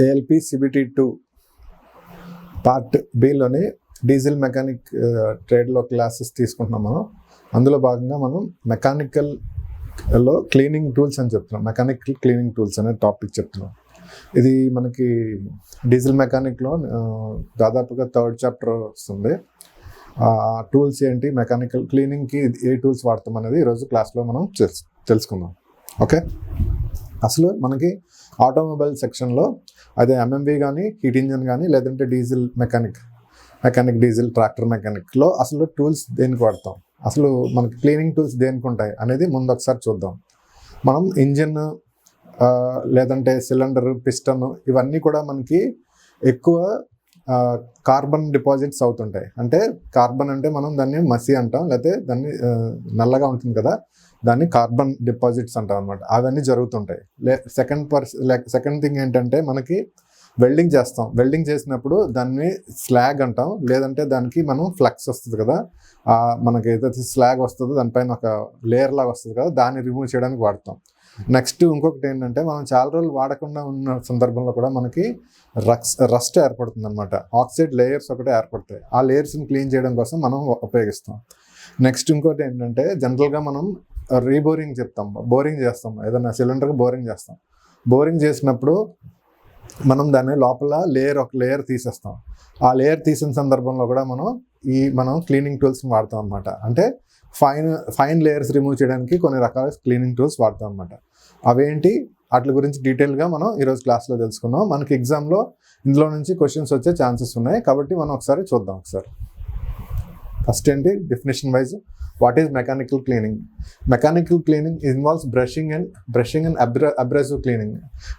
ALP CBT 2 part బిలోని diesel mechanic ట్రేడ్లో classes తీసుకుంటున్నాం మనం. అందులో భాగంగా మనం మెకానికల్లో క్లీనింగ్ టూల్స్ అని చెప్తున్నాం. మెకానికల్ క్లీనింగ్ టూల్స్ అనే టాపిక్ చెప్తున్నాం. ఇది మనకి డీజిల్ మెకానిక్లో దాదాపుగా 3rd చాప్టర్ వస్తుంది. టూల్స్ ఏంటి, మెకానికల్ క్లీనింగ్కి ఏ టూల్స్ వాడతాం అనేది ఈరోజు క్లాస్లో మనం తెలుసుకుందాం. ఓకే, అసలు మనకి ఆటోమొబైల్ సెక్షన్లో అదే ఎంఎంవి కానీ, హీట్ ఇంజన్ కానీ, లేదంటే డీజిల్ మెకానిక్ డీజిల్ ట్రాక్టర్ మెకానిక్లో అసలు టూల్స్ దేనికి వాడతాం, అసలు మనకి క్లీనింగ్ టూల్స్ దేనికి ఉంటాయి అనేది ముందు ఒకసారి చూద్దాం. మనం ఇంజిన్ లేదంటే సిలిండర్, పిస్టన్ ఇవన్నీ కూడా మనకి ఎక్కువ కార్బన్ డిపాజిట్స్ అవుతుంటాయి. అంటే కార్బన్ అంటే మనం దాన్ని మసి అంటాం, లేకపోతే దాన్ని నల్లగా ఉంటుంది కదా, దాన్ని కార్బన్ డిపాజిట్స్ అంటాం అనమాట. అవన్నీ జరుగుతుంటాయి. సెకండ్ థింగ్ ఏంటంటే మనకి వెల్డింగ్ చేస్తాం. వెల్డింగ్ చేసినప్పుడు దాన్ని స్లాగ్ అంటాం, లేదంటే దానికి మనం ఫ్లక్స్ వస్తుంది కదా, మనకి ఏదైతే స్లాగ్ వస్తుందో దానిపైన ఒక లేయర్ లాగా వస్తుంది కదా, దాన్ని రిమూవ్ చేయడానికి వాడతాం. నెక్స్ట్ ఇంకొకటి ఏంటంటే మనం చాలా రోజులు వాడకుండా ఉన్న సందర్భంలో కూడా మనకి రస్ట్ ఏర్పడుతుంది అనమాట. ఆక్సైడ్ లేయర్స్ ఒకటే ఏర్పడతాయి. ఆ లేయర్స్ని క్లీన్ చేయడం కోసం మనం ఉపయోగిస్తాం. నెక్స్ట్ ఇంకోటి ఏంటంటే జనరల్గా మనం రీబోరింగ్ చెప్తాం, బోరింగ్ చేస్తాం. ఏదైనా సిలిండర్కి బోరింగ్ చేస్తాం. బోరింగ్ చేసినప్పుడు మనం దాన్ని లోపల ఒక లేయర్ తీసేస్తాం. ఆ లేయర్ తీసిన సందర్భంలో కూడా మనం క్లీనింగ్ టూల్స్ని వాడతాం అనమాట. అంటే ఫైన్ లేయర్స్ రిమూవ్ చేయడానికి కొన్ని రకాల క్లీనింగ్ టూల్స్ వాడతాం అనమాట. అవేంటి, వాటి గురించి డీటెయిల్గా మనం ఈరోజు క్లాస్లో తెలుసుకుందాం. మనకి ఎగ్జామ్లో ఇందులో నుంచి క్వశ్చన్స్ వచ్చే ఛాన్సెస్ ఉన్నాయి, కాబట్టి మనం ఒకసారి చూద్దాం. ఫస్ట్ ఏంటి, definition wise what is mechanical cleaning. Mechanical cleaning involves brushing and abrasive cleaning.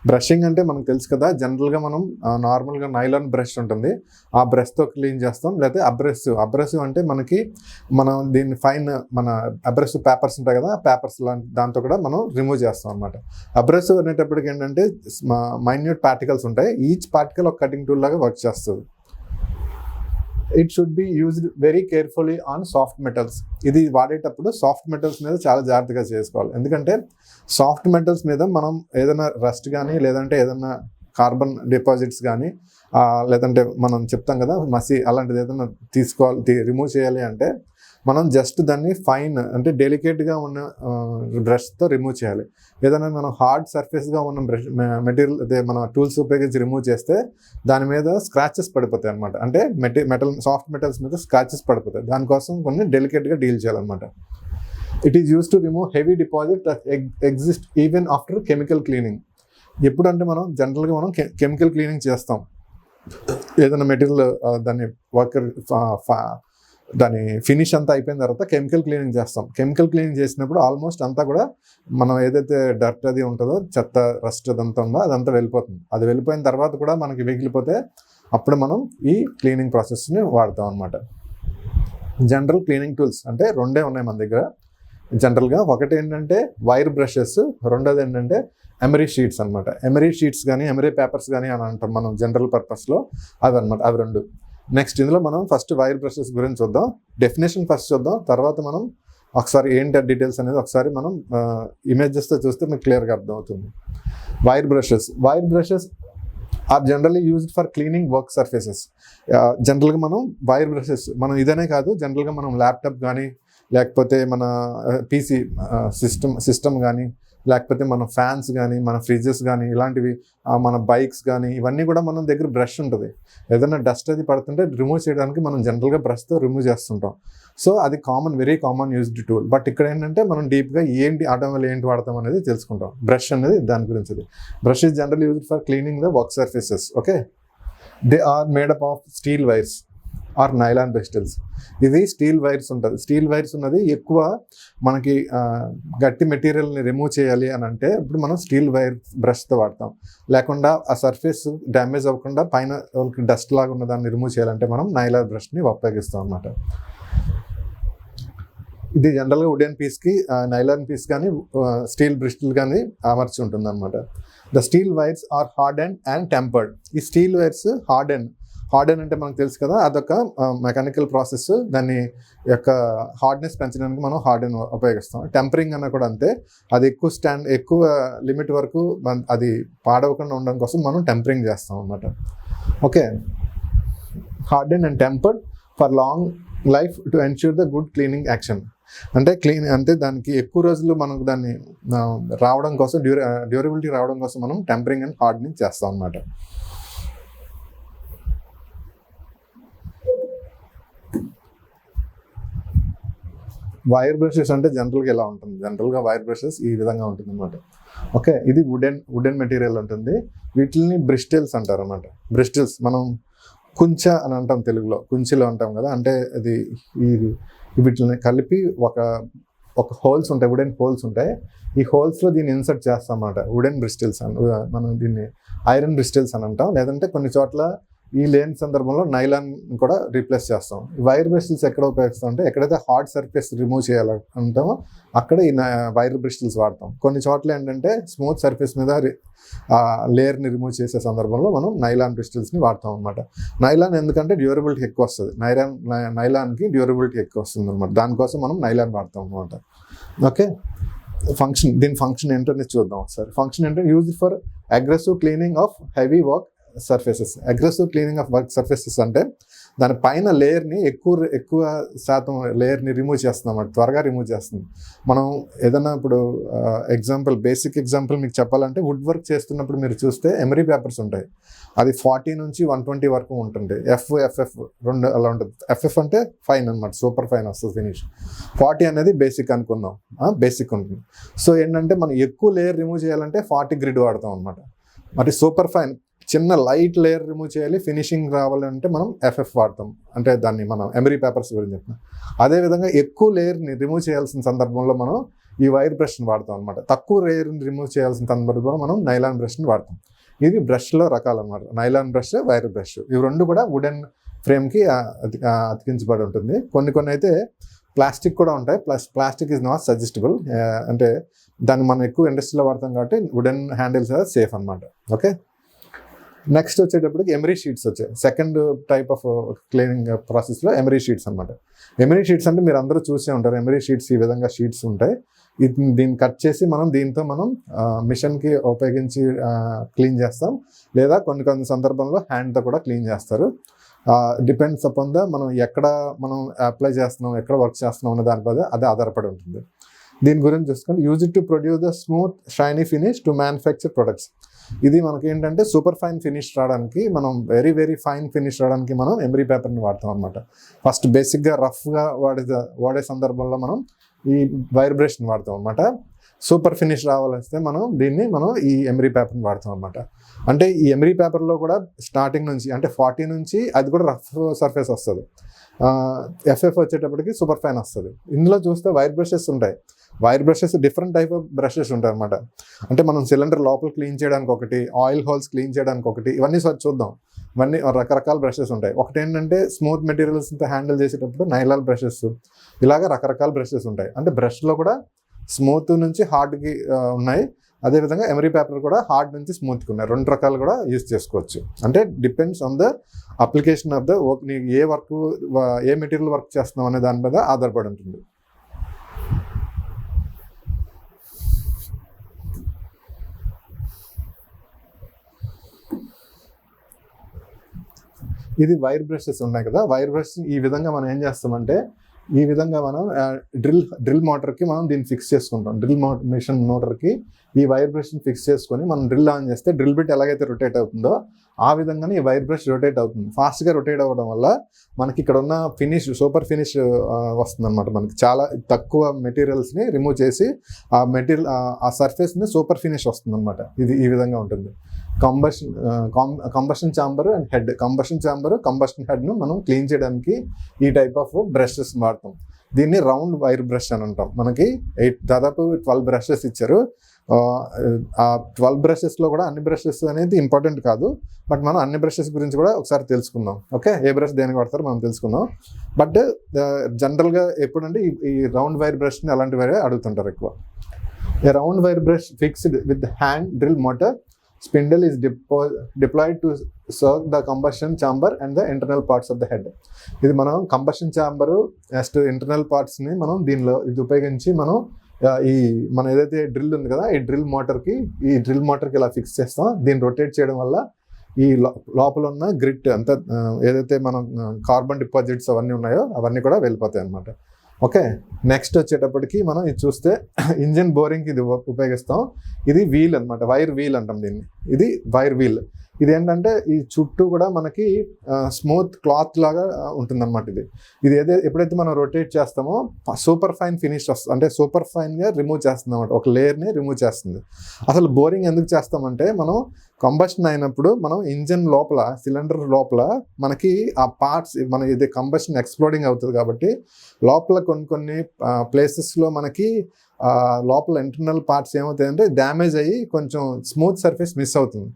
Brushing అంటే మనకు తెలుసు కదా, జనరల్గా మనం నార్మల్గా నైలాన్ బ్రష్ ఉంటుంది, ఆ బ్రష్తో క్లీన్ చేస్తాం. లేకపోతే అబ్రెసివ్ అంటే మనం దీన్ని మన అబ్రెసివ్ పేపర్స్ ఉంటాయి కదా, పేపర్స్ దాంతో కూడా మనం రిమూవ్ చేస్తాం అనమాట. అబ్రెసివ్ అనేటప్పటికి ఏంటంటే మైన్యూట్ పార్టికల్స్ ఉంటాయి, ఈచ్ పార్టికల్ ఒక కటింగ్ టూల్ లాగా వర్క్ చేస్తుంది. It should be used very carefully on soft metals. ఇది వాడేటప్పుడు సాఫ్ట్ మెటల్స్ మీద చాలా జాగ్రత్తగా చేసుకోవాలి. ఎందుకంటే సాఫ్ట్ మెటల్స్ మీద మనం ఏదైనా రస్ట్ కానీ, లేదంటే ఏదైనా కార్బన్ డిపాజిట్స్ కానీ, లేదంటే మనం చెప్తాం కదా మసి, అలాంటిది ఏదైనా రిమూవ్ చేయాలి అంటే మనం జస్ట్ దాన్ని ఫైన్ అంటే డెలికేట్గా ఉన్న బ్రష్తో రిమూవ్ చేయాలి. ఏదైనా మనం హార్డ్ సర్ఫేస్గా ఉన్న మెటీరియల్ అదే మన టూల్స్ ఉపయోగించి రిమూవ్ చేస్తే దాని మీద స్క్రాచెస్ పడిపోతాయి అనమాట. అంటే సాఫ్ట్ మెటల్స్ మీద స్క్రాచెస్ పడిపోతాయి. దానికోసం కొన్ని డెలికేట్గా డీల్ చేయాలన్నమాట. It is use to remove heavy deposit that exist even after chemical cleaning. ఎప్పుడంటే మనం జనరల్గా కెమికల్ క్లీనింగ్ చేస్తాం. ఏదైనా మెటీరియల్ దాని ఫినిష్ అంతా అయిపోయిన తర్వాత కెమికల్ క్లీనింగ్ చేస్తాం. కెమికల్ క్లీనింగ్ చేసినప్పుడు ఆల్మోస్ట్ అంతా కూడా మనం ఏదైతే డర్ట్ అది ఉంటుందో, చెత్త రస్ట్ అదంతా ఉందో అదంతా వెళ్ళిపోతుంది. అది వెళ్ళిపోయిన తర్వాత కూడా మనకి మిగిలిపోతే అప్పుడు మనం ఈ క్లీనింగ్ ప్రాసెస్ని వాడతాం అనమాట. జనరల్ క్లీనింగ్ టూల్స్ అంటే రెండే ఉన్నాయి మన దగ్గర జనరల్గా. ఒకటి ఏంటంటే వైర్ బ్రషెస్, రెండోది ఏంటంటే ఎమరీ షీట్స్ అనమాట. ఎమరీ షీట్స్ కానీ ఎమరీ పేపర్స్ కానీ అని అంటాం మనం జనరల్ పర్పస్లో, అవి అనమాట. అవి రెండు. నెక్స్ట్ ఇందులో మనం ఫస్ట్ వైర్ బ్రషెస్ గురించి చూద్దాం. డెఫినేషన్ ఫస్ట్ చూద్దాం, తర్వాత మనం ఒకసారి ఏంటి డీటెయిల్స్ అనేది ఒకసారి మనం ఇమేజెస్తో చూస్తే మీకు క్లియర్గా అర్థమవుతుంది. Wire brushes are generally used for cleaning work surfaces. జనరల్గా మనం వైర్ బ్రషెస్ ఇదనే కాదు, జనరల్గా మనం ల్యాప్టాప్ కానీ, లేకపోతే మన పీసీ సిస్టమ్ కానీ, లేకపోతే మన ఫ్యాన్స్ కానీ, మన ఫ్రిడ్జెస్ కానీ, ఇలాంటివి మన బైక్స్ కానీ, ఇవన్నీ కూడా మన దగ్గర బ్రష్ ఉంటుంది. ఏదైనా డస్ట్ అది పడుతుంటే రిమూవ్ చేయడానికి మనం జనరల్గా బ్రష్తో రిమూవ్ చేస్తుంటాం. సో అది very common used tool. But ఇక్కడ ఏంటంటే మనం డీప్గా ఆటోమొబైల్ ఏంటి వాడతాం అనేది తెలుసుకుంటాం. బ్రష్ అనేది దాని గురించి. Brush is general used for cleaning the work surfaces. Okay, they are made up of steel wires or nylon bristles. ఇది స్టీల్ వైర్స్ ఉంటుంది. స్టీల్ వైర్స్ ఉన్నది ఎక్కువ మనకి గట్టి మెటీరియల్ని రిమూవ్ చేయాలి అని అంటే ఇప్పుడు మనం స్టీల్ వైర్ బ్రష్తో వాడతాం. లేకుండా ఆ సర్ఫేస్ డ్యామేజ్ అవ్వకుండా పైన డస్ట్ లాగా ఉన్న దాన్ని రిమూవ్ చేయాలంటే మనం నైలాన్ బ్రష్ని ఉపయోగిస్తాం అన్నమాట. ఇది జనరల్గా వుడెన్ పీస్కి, నైలాన్ పీస్ కానీ, స్టీల్ బ్రిస్టిల్ కానీ అమర్చి ఉంటుంది అనమాట. The steel wires are harden and tempered. ఈ స్టీల్ వైర్స్ హార్డెన్ అంటే మనకు తెలుసు కదా, అదొక మెకానికల్ ప్రాసెస్. దాన్ని యొక్క హార్డ్నెస్ పెంచడానికి మనం హార్డెన్ ఉపయోగిస్తాం. టెంపరింగ్ అన్న కూడా అంతే, అది ఎక్కువ లిమిట్ వరకు అది పాడవకుండా ఉండడం కోసం మనం టెంపరింగ్ చేస్తాం అన్నమాట. Okay, harden and tempered for long life to ensure the good cleaning action. అంటే దానికి ఎక్కువ రోజులు మనకు దాన్ని రావడం కోసం, డ్యూరబిలిటీ రావడం కోసం మనం టెంపరింగ్ అండ్ హార్డనింగ్ చేస్తాం అన్నమాట. వైర్ బ్రషెస్ అంటే జనరల్గా ఇలా ఉంటుంది. జనరల్గా వైర్ బ్రషెస్ ఈ విధంగా ఉంటుంది అనమాట. ఓకే, ఇది వుడెన్ మెటీరియల్ ఉంటుంది. వీటిని బ్రిస్టిల్స్ అంటారు అన్నమాట. బ్రిస్టిల్స్ మనం కుంచ అని అంటాం, తెలుగులో కుంచిలో అంటాం కదా. అంటే అది వీటిని కలిపి ఒక హోల్స్ ఉంటాయి, వుడెన్ హోల్స్ ఉంటాయి. ఈ హోల్స్లో దీన్ని ఇన్సర్ట్ చేస్తాం అన్నమాట. వుడెన్ బ్రిస్టిల్స్ మనం దీన్ని ఐరన్ బ్రిస్టిల్స్ అని అంటాం. లేదంటే కొన్ని చోట్ల ఈ లేని సందర్భంలో నైలాన్ కూడా రీప్లేస్ చేస్తాం. వైర్ బ్రిస్టిల్స్ ఎక్కడ ఉపయోగిస్తాం అంటే ఎక్కడైతే హార్డ్ సర్ఫేస్ రిమూవ్ చేయాలంటామో అక్కడ ఈ వైర్ బ్రిస్టిల్స్ వాడతాం. కొన్ని చోట్ల ఏంటంటే స్మూత్ సర్ఫేస్ మీద లేయర్ని రిమూవ్ చేసే సందర్భంలో మనం నైలాన్ బ్రిస్టిల్స్ని వాడతాం అనమాట. నైలాన్ ఎందుకంటే డ్యూరబిలిటీ ఎక్కువ వస్తుంది. నైలాన్కి డ్యూరబిలిటీ ఎక్కువ వస్తుంది అనమాట. దానికోసం మనం నైలాన్ వాడతాం అనమాట. ఓకే, దీని ఫంక్షన్ ఏంటనేది చూద్దాం ఒకసారి. ఫంక్షన్ ఏంటంటే use for aggressive cleaning of heavy work surfaces. Aggressive cleaning of work surfaces అంటే దాని పైన లేయర్ని ఎక్కువ శాతం లేయర్ని రిమూవ్ చేస్తున్నాం అన్నమాట. త్వరగా రిమూవ్ చేస్తుంది. మనం ఏదైనా ఇప్పుడు బేసిక్ ఎగ్జాంపుల్ మీకు చెప్పాలంటే, వుడ్ వర్క్ చేస్తున్నప్పుడు మీరు చూస్తే ఎమరీ పేపర్స్ ఉంటాయి. అది 40 నుంచి 120 వరకు ఉంటుంది. ఎఫ్ఎఫ్ 2 అలా ఉంటుంది. ఎఫ్ఎఫ్ అంటే ఫైన్ అనమాట, సూపర్ ఫైన్ వస్తుంది ఫినిష్. 40 అనేది బేసిక్ అనుకుందాం, బేసిక్ ఉంటుంది. సో ఏంటంటే మనం ఎక్కువ లేయర్ రిమూవ్ చేయాలంటే 40 గ్రిడ్ వాడతాం అనమాట. మరి సూపర్ ఫైన్ చిన్న లైట్ లేయర్ రిమూవ్ చేయాలి, ఫినిషింగ్ రావాలంటే మనం ఎఫ్ఎఫ్ వాడతాం. అంటే దాన్ని మనం ఎమరీ పేపర్స్ గురించి చెప్తాం. అదేవిధంగా ఎక్కువ లేయర్ని రిమూవ్ చేయాల్సిన సందర్భంలో మనం ఈ వైర్ బ్రష్ని వాడతాం అనమాట. తక్కువ లేయర్ని రిమూవ్ చేయాల్సిన సందర్భంలో మనం నైలాన్ బ్రష్ని వాడతాం. ఇది బ్రష్లో రకాలు అనమాట. నైలాన్ బ్రష్, వైర్ బ్రష్, ఇవి రెండు కూడా వుడెన్ ఫ్రేమ్కి అతికించబడి ఉంటుంది. కొన్ని అయితే ప్లాస్టిక్ కూడా ఉంటాయి. Plastic is not suggestible. అంటే దాన్ని మనం ఎక్కువ ఇండస్ట్రీలో వాడతాం కాబట్టి వుడెన్ హ్యాండిల్స్ సేఫ్ అనమాట. ఓకే, నెక్స్ట్ వచ్చేటప్పటికి ఎమరీ షీట్స్ వచ్చాయి. సెకండ్ టైప్ ఆఫ్ క్లీనింగ్ ప్రాసెస్లో ఎమరీ షీట్స్ అనమాట. ఎమరీ షీట్స్ అంటే మీరు అందరూ చూసే ఉంటారు. ఎమరీ షీట్స్ ఈ విధంగా షీట్స్ ఉంటాయి. దీన్ని కట్ చేసి దీంతో మనం మిషన్కి ఉపయోగించి క్లీన్ చేస్తాం. లేదా కొన్ని సందర్భంలో హ్యాండ్తో కూడా క్లీన్ చేస్తారు. డిపెండ్స్ అపాన్ మనం ఎక్కడ మనం అప్లై చేస్తున్నాం, ఎక్కడ వర్క్ చేస్తున్నాం అనే దానిపై అది ఆధారపడి ఉంటుంది. దీని గురించి చూసుకుంటే, use it to produce the smooth shiny finish to manufacture products. ఇది మనకి ఏంటంటే సూపర్ ఫైన్ ఫినిష్ రావడానికి, మనం వెరీ ఫైన్ ఫినిష్ రావడానికి మనం ఎమరీ పేపర్ని వాడతాం అనమాట. ఫస్ట్ బేసిక్గా రఫ్గా వాడే సందర్భంలో మనం ఈ వైర్ బ్రష్ని వాడతాం అనమాట. సూపర్ ఫినిష్ రావాలిస్తే మనం ఈ ఎమరీ పేపర్ని వాడతాం అనమాట. అంటే ఈ ఎమరీ పేపర్లో కూడా స్టార్టింగ్ నుంచి అంటే 40 నుంచి అది కూడా రఫ్ సర్ఫేస్ వస్తుంది. ఎఫ్ఎఫ్ వచ్చేటప్పటికి సూపర్ ఫైన్ వస్తుంది. ఇందులో చూస్తే వైర్ బ్రషెస్ ఉంటాయి. Wire brushes different type of brushes ఉంటాయి అనమాట. అంటే మనం సిలిండర్ లోపల క్లీన్ చేయడానికి ఒకటి, ఆయిల్ హోల్స్ క్లీన్ చేయడానికి ఒకటి, ఇవన్నీ చూద్దాం. ఇవన్నీ రకరకాల బ్రషెస్ ఉంటాయి. ఒకటి ఏంటంటే స్మూత్ మెటీరియల్స్తో హ్యాండిల్ చేసేటప్పుడు నైలాన్ బ్రషెస్, ఇలాగ రకరకాల బ్రషెస్ ఉంటాయి. అంటే బ్రష్లో కూడా స్మూత్ నుంచి హార్డ్కి ఉన్నాయి. అదేవిధంగా ఎమరీ పేపర్ కూడా హార్డ్ నుంచి స్మూత్కి ఉన్నాయి. 2 రకాలు కూడా యూజ్ చేసుకోవచ్చు. అంటే depends on the application of the work. నీకు ఏ మెటీరియల్ వర్క్ చేస్తున్నావు అనే దాని మీద ఆధారపడి ఉంటుంది. ఇది వైర్ బ్రషెస్ ఉన్నాయి కదా. వైర్ బ్రష్ ఈ విధంగా మనం ఏం చేస్తామంటే, ఈ విధంగా మనం డ్రిల్ మోటార్కి మనం దీన్ని ఫిక్స్ చేసుకుంటాం. మిషన్ మోటార్కి ఈ వైర్ బ్రష్ని ఫిక్స్ చేసుకొని మనం డ్రిల్ ఆన్ చేస్తే డ్రిల్ బిట్ ఎలాగైతే రొటేట్ అవుతుందో ఆ విధంగానే ఈ వైర్ బ్రష్ రొటేట్ అవుతుంది. ఫాస్ట్గా రొటేట్ అవ్వడం వల్ల మనకి ఇక్కడ ఉన్న సూపర్ ఫినిష్ వస్తుంది అనమాట. మనకి చాలా తక్కువ మెటీరియల్స్ని రిమూవ్ చేసి ఆ సర్ఫేస్ని సూపర్ ఫినిష్ వస్తుంది అనమాట. ఇది ఈ విధంగా ఉంటుంది. Combustion chamber and head. Combustion హెడ్ను మనం క్లీన్ చేయడానికి ఈ టైప్ ఆఫ్ బ్రషెస్ వాడతాం. దీన్ని రౌండ్ వైర్ బ్రష్ అని అంటాం. మనకి దాదాపు 12 బ్రషెస్ ఇచ్చారు. ఆ 12 బ్రషెస్లో కూడా అన్ని బ్రషెస్ అనేది ఇంపార్టెంట్ కాదు. బట్ మనం అన్ని బ్రషెస్ గురించి కూడా ఒకసారి తెలుసుకుందాం. ఓకే, ఏ బ్రష్ దేనికి వాడతారో మనం తెలుసుకుందాం. బట్ జనరల్గా ఎప్పుడంటే ఈ రౌండ్ వైర్ బ్రష్ని అలాంటివి అడుగుతుంటారు ఎక్కువ. A round wire brush fixed with hand drill motor spindle is deployed to serve the combustion chamber and the internal parts of the head. ఇది మనం కంబషన్ ఛాంబర్ నెక్స్ట్ ఇంటర్నల్ పార్ట్స్ని మనం దీనిలో ఇది ఉపయోగించి మనం ఈ మన ఏదైతే డ్రిల్ ఉంది కదా, ఈ డ్రిల్ మోటార్కి ఇలా ఫిక్స్ చేస్తాం. దీన్ని రొటేట్ చేయడం వల్ల ఈ లోపల ఉన్న గ్రిట్ అంతా ఏదైతే మనం కార్బన్ డిపాజిట్స్ అవన్నీ ఉన్నాయో అవన్నీ కూడా వెళ్ళిపోతాయి అన్నమాట. ఓకే, నెక్స్ట్ వచ్చేటప్పటికి మనం ఇది చూస్తే ఇంజిన్ బోరింగ్కి ఇది ఉపయోగిస్తాం. ఇది వీల్ అనమాట, వైర్ వీల్ అంటాం దీన్ని. ఇది వైర్ వీల్. ఇది ఏంటంటే ఈ చుట్టూ కూడా మనకి స్మూత్ క్లాత్ లాగా ఉంటుందన్నమాట. ఇది ఎప్పుడైతే మనం రొటేట్ చేస్తామో సూపర్ ఫైన్ ఫినిష్ వస్తుంది, అంటే సూపర్ ఫైన్గా రిమూవ్ చేస్తుంది అన్నమాట, ఒక లేయర్ని రిమూవ్ చేస్తుంది. అసలు బోరింగ్ ఎందుకు చేస్తామంటే మనం కంబషన్ అయినప్పుడు మనం ఇంజిన్ లోపల సిలిండర్ లోపల మనకి ఆ పార్ట్స్ మన ఇది కంబషన్ ఎక్స్ప్లోడింగ్ అవుతుంది కాబట్టి లోపల కొన్ని ప్లేసెస్లో మనకి లోపల ఇంటర్నల్ పార్ట్స్ ఏమవుతాయంటే డ్యామేజ్ అయ్యి కొంచెం స్మూత్ సర్ఫేస్ మిస్ అవుతుంది.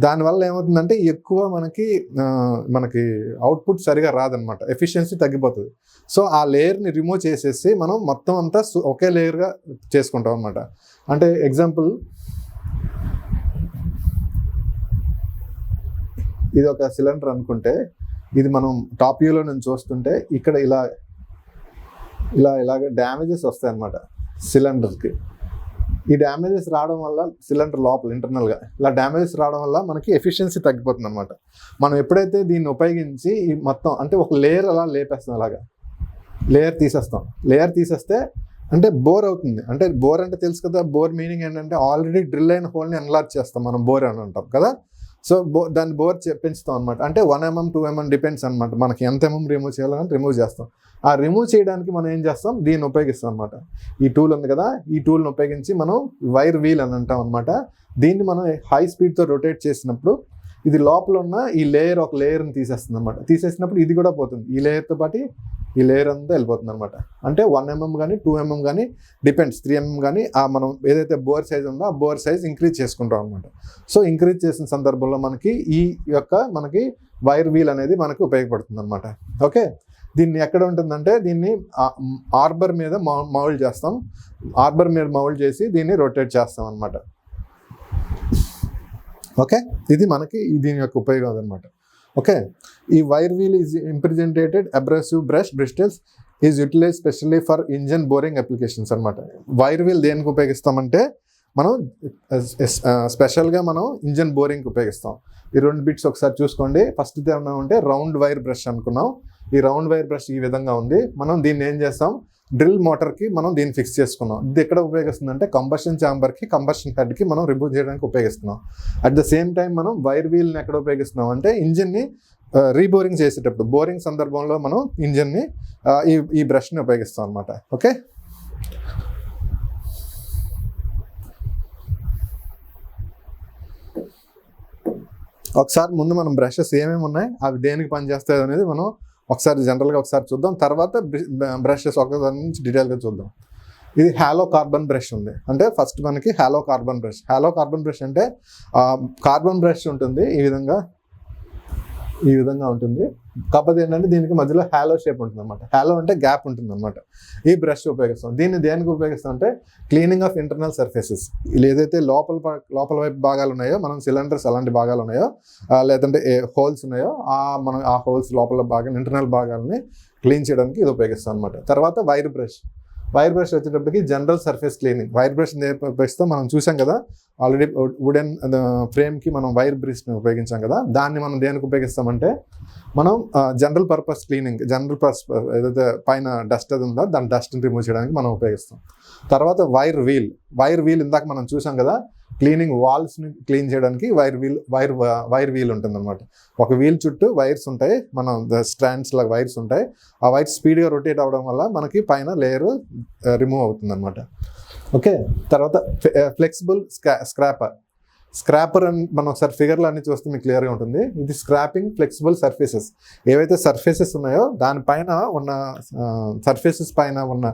దానివల్ల ఏమవుతుందంటే ఎక్కువ మనకి అవుట్పుట్ సరిగా రాదనమాట, ఎఫిషియన్సీ తగ్గిపోతుంది. సో ఆ లేయర్ని రిమూవ్ చేసేసి మనం మొత్తం అంతా ఒకే లేయర్గా చేసుకుంటాం అనమాట. అంటే ఎగ్జాంపుల్, ఇది ఒక సిలిండర్ అనుకుంటే ఇది మనం టాప్ వ్యూలో నుంచి చూస్తుంటే ఇక్కడ ఇలాగ డ్యామేజెస్ వస్తాయి అన్నమాట సిలిండర్కి. ఈ డ్యామేజెస్ రావడం వల్ల సిలిండర్ లోపల ఇంటర్నల్గా ఇలా డ్యామేజెస్ రావడం వల్ల మనకి ఎఫిషియన్సీ తగ్గిపోతుంది అనమాట. మనం ఎప్పుడైతే దీన్ని ఉపయోగించి ఈ మొత్తం అంటే ఒక లేయర్ అలా లేపేస్తాం, అలాగా లేయర్ తీసేస్తే అంటే బోర్ అవుతుంది. అంటే బోర్ అంటే తెలుసు కదా, బోర్ మీనింగ్ ఏంటంటే ఆల్రెడీ డ్రిల్ అయిన హోల్ని ఎన్లార్జ్ చేస్తాం మనం, బోర్ అని అంటాం కదా. సో దాన్ని బోర్ పెంచుతాం అనమాట. అంటే 1 mm 2 mm డిపెండ్స్ అనమాట, మనకి ఎంత రిమూవ్ చేయాలని రిమూవ్ చేస్తాం. ఆ రిమూవ్ చేయడానికి మనం ఏం చేస్తాం, దీన్ని ఉపయోగిస్తాం అనమాట. ఈ టూల్ ఉంది కదా, ఈ టూల్ని ఉపయోగించి మనం వైర్ వీల్ అని అంటాం అనమాట. దీన్ని మనం హై స్పీడ్తో రొటేట్ చేసినప్పుడు ఇది లోపల ఉన్న ఈ లేయర్ ఒక లేయర్ని తీసేస్తుంది అనమాట. తీసేసినప్పుడు ఇది కూడా పోతుంది, ఈ లేయర్తో పాటు ఈ లేయర్ అంతా వెళ్ళిపోతుంది అనమాట. అంటే 1 mm కానీ 2 mm కానీ డిపెండ్స్, 3 mm కానీ మనం ఏదైతే బోర్ సైజ్ ఉందో ఆ బోర్ సైజ్ ఇంక్రీజ్ చేసుకుంటాం అనమాట. సో ఇంక్రీజ్ చేసిన సందర్భంలో మనకి మనకి వైర్ వీల్ అనేది మనకు ఉపయోగపడుతుంది అనమాట. ఓకే, దీన్ని ఎక్కడ ఉంటుందంటే దీన్ని ఆర్బర్ మీద మౌల్డ్ చేస్తాం. ఆర్బర్ మీద మౌల్డ్ చేసి దీన్ని రొటేట్ చేస్తాం అనమాట. ఓకే, ఇది మనకి దీని యొక్క ఉపయోగం అనమాట. ఓకే, ఈ wire wheel is impregnated abrasive brush bristles is utilize specially for engine boring applications అనమాట. వైర్ వీల్ దేనికి ఉపయోగిస్తామంటే మనం స్పెషల్గా మనం ఇంజన్ బోరింగ్కి ఉపయోగిస్తాం. ఈ 2 బిట్స్ ఒకసారి చూసుకోండి. ఫస్ట్ ఏమన్నా ఉంటే రౌండ్ వైర్ బ్రష్ అనుకున్నాం. ఈ రౌండ్ వైర్ బ్రష్ ఈ విధంగా ఉంది. మనం దీన్ని ఏం చేస్తాం, డ్రిల్ మోటార్కి మనం దీన్ని ఫిక్స్ చేసుకున్నాం. ఇది ఎక్కడ ఉపయోగిస్తుంది అంటే కంబషన్ ఛాంబర్కి, కంబషన్ హెడ్కి మనం రిమూవ్ చేయడానికి ఉపయోగిస్తున్నాం. అట్ ద సేమ్ టైం మనం వైర్ వీల్ని ఎక్కడ ఉపయోగిస్తున్నాం అంటే ఇంజిన్ని రీబోరింగ్ చేసేటప్పుడు, బోరింగ్ సందర్భంలో మనం ఇంజిన్ని ఈ బ్రష్ని ఉపయోగిస్తాం అనమాట. ఓకే, ఒకసారి ముందు మనం బ్రషెస్ ఏమేమి ఉన్నాయి, అవి దేనికి పనిచేస్తాయి అనేది మనం ఒకసారి జనరల్గా చూద్దాం. తర్వాత బ్రషెస్ ఒకదాని నుంచి డీటెయిల్గా చూద్దాం. ఇది హాలో కార్బన్ బ్రష్ ఉంది. అంటే ఫస్ట్ మనకి హాలో కార్బన్ బ్రష్ అంటే కార్బన్ బ్రష్ ఉంటుంది, ఈ విధంగా ఉంటుంది. కాకపోతే ఏంటంటే దీనికి మధ్యలో హాలో షేప్ ఉంటుంది అనమాట. హాలో అంటే గ్యాప్ ఉంటుంది అనమాట. ఈ బ్రష్ ఉపయోగిస్తాం. దీన్ని దేనికి ఉపయోగిస్తాం అంటే క్లీనింగ్ ఆఫ్ ఇంటర్నల్ సర్ఫేసెస్. లేదైతే లోపల వైపు భాగాలు ఉన్నాయో, మనం సిలిండర్స్ అలాంటి భాగాలు ఉన్నాయో, లేదంటే హోల్స్ ఉన్నాయో మనం ఆ హోల్స్ లోపల ఇంటర్నల్ భాగాలని క్లీన్ చేయడానికి ఇది ఉపయోగిస్తాం అనమాట. తర్వాత వైర్ బ్రష్ వచ్చేటప్పటికి general surface cleaning. Wire brush ఉపయోగిస్తాం, మనం చూసాం కదా ఆల్రెడీ వుడెన్ ఫ్రేమ్కి మనం వైర్ బ్రష్ని ఉపయోగించాం కదా. దాన్ని మనం దేనికి ఉపయోగిస్తామంటే మనం జనరల్ పర్పస్ క్లీనింగ్, ఏదైతే పైన డస్ట్ అది ఉందో దాని డస్ట్ని రిమూవ్ చేయడానికి మనం ఉపయోగిస్తాం. తర్వాత వైర్ వీల్ ఇందాక మనం చూసాం కదా, క్లీనింగ్ వాల్స్ని క్లీన్ చేయడానికి వైర్ వీల్ ఉంటుంది అనమాట. ఒక వీల్ చుట్టూ వైర్స్ ఉంటాయి, మనం స్ట్రాండ్స్ లాగా వైర్స్ ఉంటాయి. ఆ వైర్స్ స్పీడ్గా రొటేట్ అవ్వడం వల్ల మనకి పైన లేయర్ రిమూవ్ అవుతుంది అనమాట. ఓకే, తర్వాత ఫ్లెక్సిబుల్ స్క్రాపర్ అని మనం ఒకసారి ఫిగర్లు అన్ని చూస్తే మీకు క్లియర్గా ఉంటుంది. ఇది స్క్రాపింగ్ ఫ్లెక్సిబుల్ సర్ఫేసెస్. ఏవైతే సర్ఫేసెస్ ఉన్నాయో దానిపైన ఉన్న సర్ఫేసెస్ పైన ఉన్న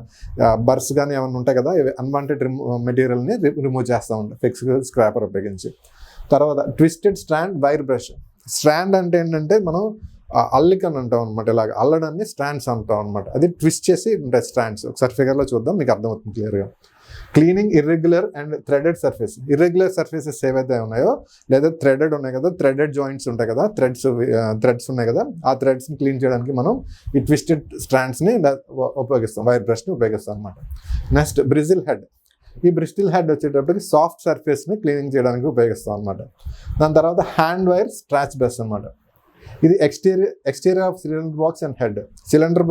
బర్స్ కానీ ఏమైనా ఉంటాయి కదా, అన్వాంటెడ్ మెటీరియల్ని రిమూవ్ చేస్తూ ఉంటాం ఫ్లెక్సిబుల్ స్క్రాపర్ ఉపయోగించి. తర్వాత twisted strand wire brush. Strand అంటే ఏంటంటే మనం అల్లిక అని అంటాం అనమాట. ఇలాగ అల్లడాన్ని స్ట్రాండ్స్ అంటాం అనమాట. అది ట్విస్ట్ చేసి ఉంటాయి స్ట్రాండ్స్. ఒకసారి ఫిగర్లో చూద్దాం, మీకు అర్థమవుతుంది క్లియర్గా. Cleaning irregular and threaded surface. Irregular surfaces ఏవైతే ఉన్నాయో లేదా థ్రెడెడ్ ఉన్నాయి కదా, థ్రెడెడ్ జాయింట్స్ ఉంటాయి కదా, థ్రెడ్స్ ఉన్నాయి కదా, ఆ థ్రెడ్స్ని క్లీన్ చేయడానికి మనం ఈ ట్విస్టెడ్ స్ట్రాండ్స్ని ఉపయోగిస్తాం, వైర్ బ్రష్ని ఉపయోగిస్తాం అనమాట. Next Brazil head. ఈ బ్రిస్టిల్ హెడ్ వచ్చేటప్పటికి సాఫ్ట్ సర్ఫేస్ని క్లీనింగ్ చేయడానికి ఉపయోగిస్తాం అనమాట. దాని తర్వాత హ్యాండ్ వైర్ స్ట్రాచ్ బ్రష్ అనమాట. ఇది exterior of cylinder box and head. Cylinder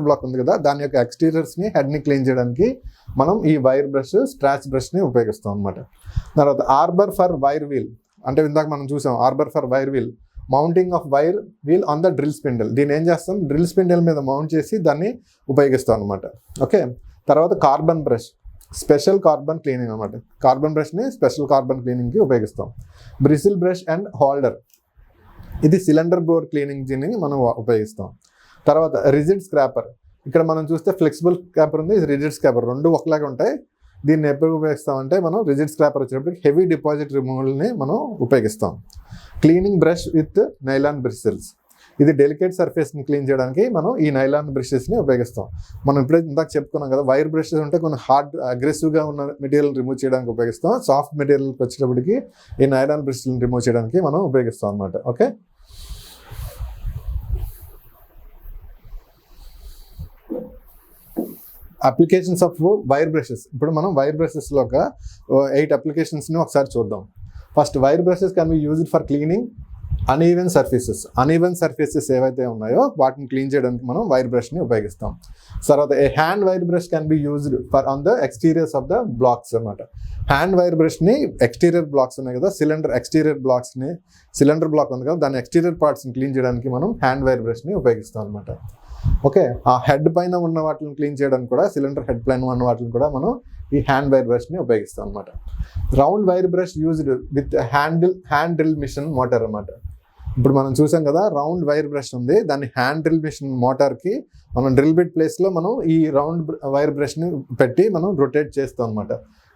block ఉంది కదా, దాని యొక్క ఎక్స్టీరియర్స్ని హెడ్ని క్లీన్ చేయడానికి మనం ఈ వైర్ బ్రష్ స్ట్రాచ్ బ్రష్ని ఉపయోగిస్తాం అనమాట. తర్వాత ఆర్బర్ ఫర్ వైర్ వీల్. అంటే ఇందాక మనం చూసాం arbor for wire wheel, mounting of wire wheel on the drill spindle. దీన్ని ఏం చేస్తాం, డ్రిల్ స్పిండిల్ మీద మౌంట్ చేసి దాన్ని ఉపయోగిస్తాం అనమాట. ఓకే. తర్వాత carbon brush, special carbon cleaning అనమాట. కార్బన్ బ్రష్ని స్పెషల్ కార్బన్ క్లీనింగ్కి ఉపయోగిస్తాం. బ్రిసిల్ బ్రష్ అండ్ హోల్డర్, ఇది సిలిండర్ బోర్ క్లీనింగ్ మనం ఉపయోగిస్తాం. తర్వాత రిజిడ్ స్క్రాపర్. ఇక్కడ మనం చూస్తే ఫ్లెక్సిబుల్ స్క్రాపర్ ఉంది, రిజిడ్ స్క్రాపర్, రెండు ఒకలాగా ఉంటాయి. దీన్ని ఎప్పుడు ఉపయోగిస్తామంటే మనం రిజిడ్ స్క్రాపర్ వచ్చేటప్పటికి హెవీ డిపాజిట్ రిమూవల్ని మనం ఉపయోగిస్తాం. Cleaning brush with nylon bristles, ఇది డెలికేట్ సర్ఫేస్ని క్లీన్ చేయడానికి మనం ఈ నైలాన్ బ్రషెస్ని ఉపయోగిస్తాం. మనం ఇప్పుడే ఇందాక చెప్పుకున్నాం కదా, వైర్ బ్రషెస్ ఉంటే కొన్ని హార్డ్ అగ్రెసివ్గా ఉన్న మెటీరియల్ రిమూవ్ చేయడానికి ఉపయోగిస్తాం. సాఫ్ట్ మెటీరియల్కి వచ్చేటప్పటికి ఈ నైలాన్ బ్రషెస్ని రిమూవ్ చేయడానికి మనం ఉపయోగిస్తాం అనమాట. Okay. Applications of wire brushes. ఇప్పుడు మనం వైర్ బ్రషెస్లో ఒక 8 అప్లికేషన్స్ని ఒకసారి చూద్దాం. First, wire brushes can be used for cleaning uneven surfaces ఏవైతే ఉన్నాయో వాటిని క్లీన్ చేయడానికి మనం వైర్ బ్రష్ని ఉపయోగిస్తాం. తర్వాత a hand wire brush can be used for on the exteriors of the blocks అనమాట. హ్యాండ్ వైర్ బ్రష్ని ఎక్స్టీరియర్ బ్లాక్స్ ఉన్నాయి కదా, సిలిండర్ బ్లాక్ ఉంది కదా, దాని ఎక్స్టీరియర్ పార్ట్స్ని క్లీన్ చేయడానికి మనం హ్యాండ్ వైర్ బ్రష్ని ఉపయోగిస్తాం అనమాట. ఓకే. ఆ హెడ్ పైన ఉన్న వాటిని క్లీన్ చేయడానికి కూడా, సిలిండర్ హెడ్ పైన ఉన్న వాటిని కూడా మనం ఈ హ్యాండ్ వైర్ బ్రష్ని ఉపయోగిస్తాం అనమాట. Round wire brush used with hand drill machine motor అనమాట. ఇప్పుడు మనం చూసాం కదా, రౌండ్ వైర్ బ్రష్ ఉంది, దాన్ని హ్యాండ్ డ్రిల్ మిషన్ మోటార్కి మనం డ్రిల్ బిట్ ప్లేస్లో మనం ఈ రౌండ్ వైర్ బ్రష్ని పెట్టి మనం రొటేట్ చేస్తాం అనమాట.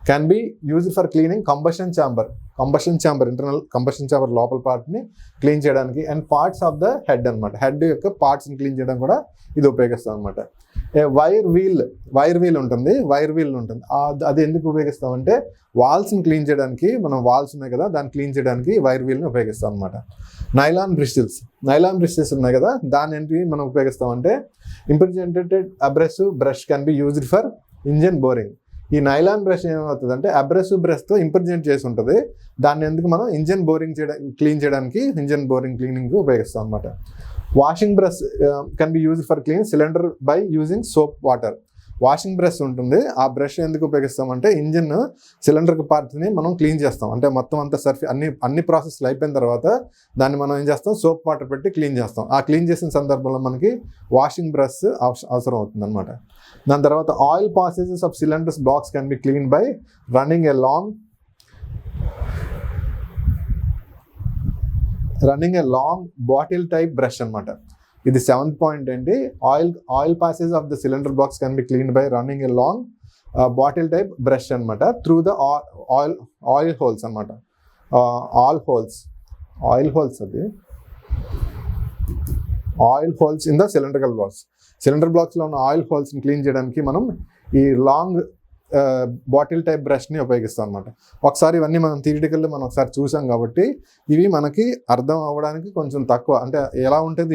Can be used for cleaning combustion chamber, internal combustion chamber లోపల పార్ట్ని క్లీన్ చేయడానికి, and parts of the head అనమాట. హెడ్ యొక్క పార్ట్స్ని క్లీన్ చేయడం కూడా ఇది ఉపయోగిస్తాం అనమాట. వైర్ వీల్ ఉంటుంది, అది ఎందుకు ఉపయోగిస్తామంటే వాల్స్ని క్లీన్ చేయడానికి, మనం వాల్స్ ఉన్నాయి కదా దాన్ని క్లీన్ చేయడానికి వైర్ వీల్ని ఉపయోగిస్తాం అనమాట. నైలాన్ బ్రిస్టిల్స్ ఉన్నాయి కదా, దాన్ని ఏంటి మనం ఉపయోగిస్తామంటే impregnated abrasive brush can be used for engine boring. ఈ నైలాన్ బ్రష్ ఏమవుతుంది అంటే అబ్రెసివ్ బ్రష్తో ఇంప్రిజెంట్ చేసి ఉంటుంది, దాన్ని ఎందుకు మనం ఇంజన్ బోరింగ్ క్లీన్ చేయడానికి ఇంజన్ బోరింగ్ క్లీనింగ్కి ఉపయోగిస్తాం అనమాట. Washing brush can be used for clean cylinder by using soap water. Washing brush ఉంటుంది, ఆ బ్రష్ ఎందుకు ఉపయోగిస్తామంటే ఇంజిన్ సిలిండర్ పార్ట్ని మనం క్లీన్ చేస్తాం. అంటే మొత్తం అంతా అన్ని ప్రాసెస్లు అయిపోయిన తర్వాత దాన్ని మనం ఏం చేస్తాం, సోప్ వాటర్ పెట్టి క్లీన్ చేస్తాం. ఆ క్లీన్ చేసిన సందర్భంలో మనకి వాషింగ్ బ్రష్ అవసరం అవుతుంది అనమాట. దాని తర్వాత oil passages of cylinders blocks can be clean by running a long bottle type brush అనమాట. ఇది 7th పాయింట్ ఏంటి, oil passage of the cylinder blocks can be clean by running a long bottle type brush అనమాట through the oil holes అనమాట. Oil holes in the cylinder బ్లాక్స్లో ఉన్న oil హోల్స్ని clean చేయడానికి మనం ఈ లాంగ్ బాటిల్ టైప్ బ్రష్ని ఉపయోగిస్తాం అనమాట. ఒకసారి ఇవన్నీ మనం థియరిటికల్లీ మనం ఒకసారి చూసాం కాబట్టి ఇవి మనకి అర్థం అవ్వడానికి కొంచెం తక్కువ. అంటే ఎలా ఉంటుంది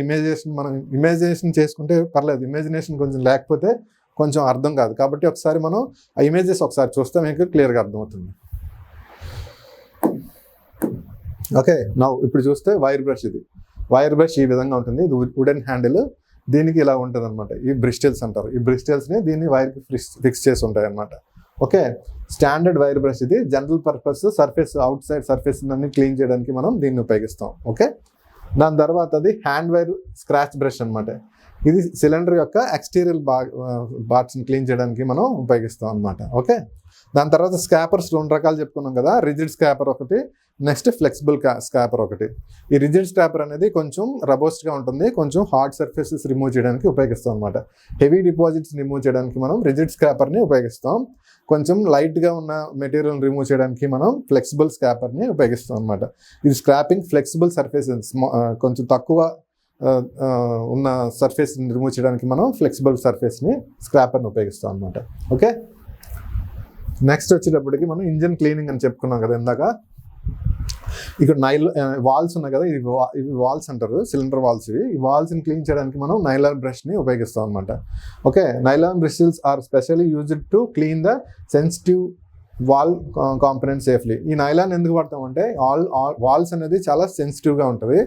ఇమేజినేషన్ చేసుకుంటే పర్లేదు, ఇమేజినేషన్ కొంచెం లేకపోతే కొంచెం అర్థం కాదు. కాబట్టి ఒకసారి మనం ఆ ఇమేజెస్ ఒకసారి చూస్తే మీకు క్లియర్గా అర్థమవుతుంది. ఓకే, ఇప్పుడు చూస్తే వైర్ బ్రష్ ఈ విధంగా ఉంటుంది. ఇది వుడెన్ హ్యాండిల్, దీనికి ఇలా ఉంటుంది అనమాట. ఈ బ్రిస్టిల్స్ అంటారు. ఈ బ్రిస్టిల్స్ని దీన్ని వైర్కి ఫిక్స్ చేసి ఉంటాయి అనమాట. ఓకే, స్టాండర్డ్ వైర్ బ్రష్ ఇది. General purpose out side surface అన్ని క్లీన్ చేయడానికి మనం దీన్ని ఉపయోగిస్తాం. ఓకే, దాని తర్వాత అది హ్యాండ్ వైర్ స్క్రాచ్ బ్రష్ అనమాట. ఇది సిలిండర్ యొక్క ఎక్స్టీరియర్ పార్ట్స్ని క్లీన్ చేయడానికి మనం ఉపయోగిస్తాం అనమాట. ఓకే, దాని తర్వాత స్క్రాపర్స్ 2 రకాలు చెప్పుకున్నాం కదా, రిజిడ్ స్క్రాపర్ ఒకటి, నెక్స్ట్ ఫ్లెక్సిబుల్ స్క్రాపర్ ఒకటి. ఈ రిజిడ్ స్క్రాపర్ అనేది కొంచెం రబోస్ట్గా ఉంటుంది, కొంచెం హార్డ్ సర్ఫేసెస్ రిమూవ్ చేయడానికి ఉపయోగిస్తాం అనమాట. హెవీ డిపాజిట్స్ రిమూవ్ చేయడానికి మనం రిజిడ్ స్క్రాపర్ని ఉపయోగిస్తాం. కొంచెం లైట్గా ఉన్న మెటీరియల్ రిమూవ్ చేయడానికి మనం ఫ్లెక్సిబుల్ స్క్రాపర్ని ఉపయోగిస్తాం అనమాట. ఇది స్క్రాపింగ్ ఫ్లెక్సిబుల్ సర్ఫేసెస్, కొంచెం తక్కువ ఉన్న సర్ఫేస్ని రిమూవ్ చేయడానికి మనం ఫ్లెక్సిబుల్ స్క్రాపర్ని ఉపయోగిస్తాం అనమాట. ఓకే, నెక్స్ట్ వచ్చేటప్పటికి మనం ఇంజిన్ క్లీనింగ్ అని చెప్పుకున్నాం కదా ఇందాక. ఇక్కడ వాల్స్ ఉన్నాయి కదా, ఇవి వాల్స్ అంటారు, సిలిండర్ వాల్స్. ఈ వాల్స్ని క్లీన్ చేయడానికి మనం నైలాన్ బ్రష్ని ఉపయోగిస్తాం అనమాట. Okay, nylon brushes are specially used to clean the sensitive wall component safely. ఈ నైలాన్ ఎందుకు వాడతామంటే వాల్స్ అనేది చాలా సెన్సిటివ్గా ఉంటుంది,